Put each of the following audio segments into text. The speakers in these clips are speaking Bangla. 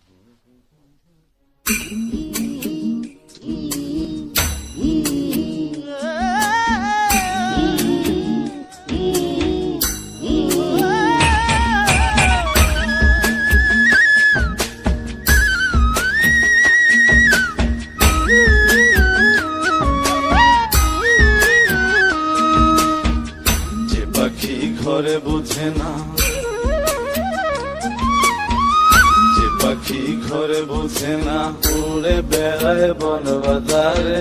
ঘরে বুঝে না, যে পাখি ঘরে বুঝে না, উড়ে বেড়ায় বন বাজারে।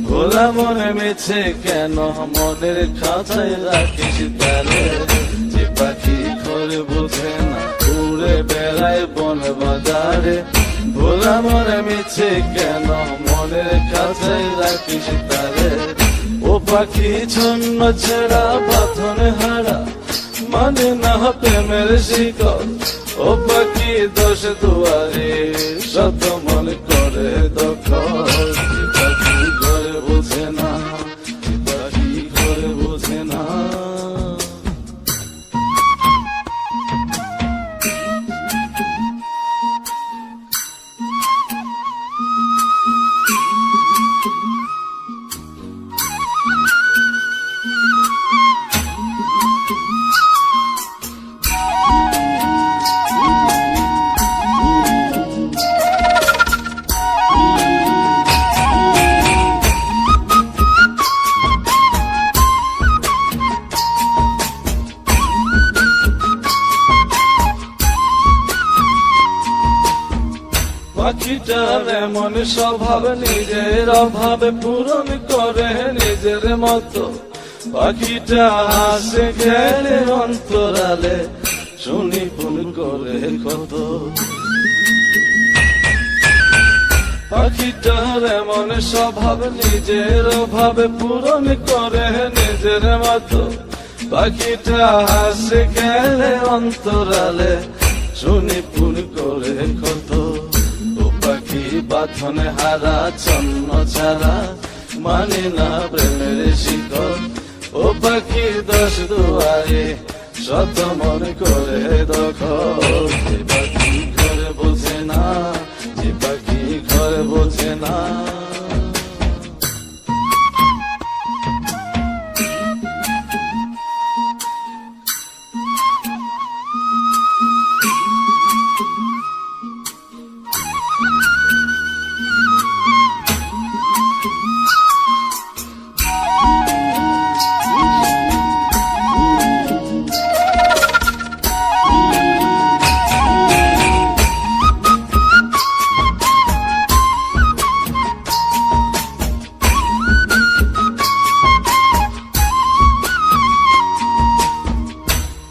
ভোলা মনে মেছে কেন মনের খাঁচায় রাখিস তারে। যে পাখি ঘরে বুঝে না, উড়ে বেড়ায় বন বাজারে। ভোলা মনে মেছে কেন মনের খাঁচায় রাখিস তারে। ও পাখি ছন্ন ছেড়া বাঁধনে হারা, মানে না প্রেমের শিকল। ও পাখি দোষ দুয়ারে, শত মনে করে দখল। যে পাখি ঘরে বুঝে না, যে পাখি ঘরে বুঝে না। পাখিটার এমন স্বভাব, নিজের অভাবে পূরণ করে নিজের মতো। পাখিটা হাসে গেলে অন্তরালে, শুনি ফুল করে কত। পাখিটার এমন স্বভাব, নিজের অভাবে পূরণ করে নিজের মতো। পাখিটা হাসে গেলে অন্তরালে, শুনি ফুল করে কত। পাখি বাঁধনে হারা, ছন্ন ছাড়া, মানে না প্রেমের শিকল। ও পাখি দোষ দুয়ারে, শত মনে করে দখল। যে পাখি ঘরে বোঝে না, যে পাখি ঘরে বোঝে না।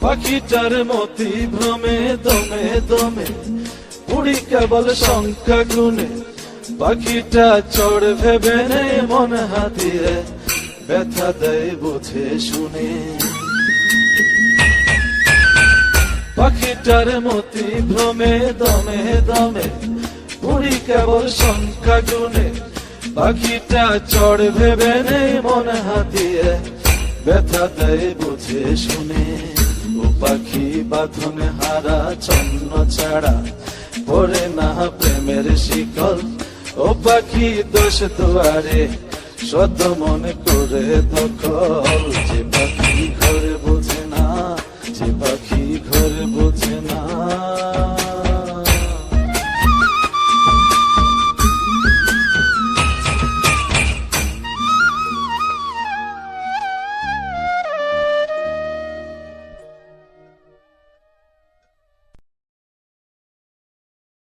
পাখিটার মতি ভ্রমে দমে দমে, উড়ি কেবল সংখ্যা গুনে। পাখিটা চড় ভেবে নেই মন হাতিয়ে, ব্যথা দেয় বুঝে শুনে। পাখিটার মতি ভ্রমে দমে দমে, উড়ি কেবল সংখ্যা গুনে। পাখিটা চড় ভেবে নেই মন হাতিয়ে, ব্যথা দেয় বুঝে শুনে। ও পাখি বাঁধনে হারা, ছন্ন ছাড়া, পড়ে না প্রেমের শিকল। ও পাখি দোষ দুয়ারে, শত মনে করে দখল। যে পাখি ঘরে বোঝে না, যে পাখি ঘরে বোঝে না।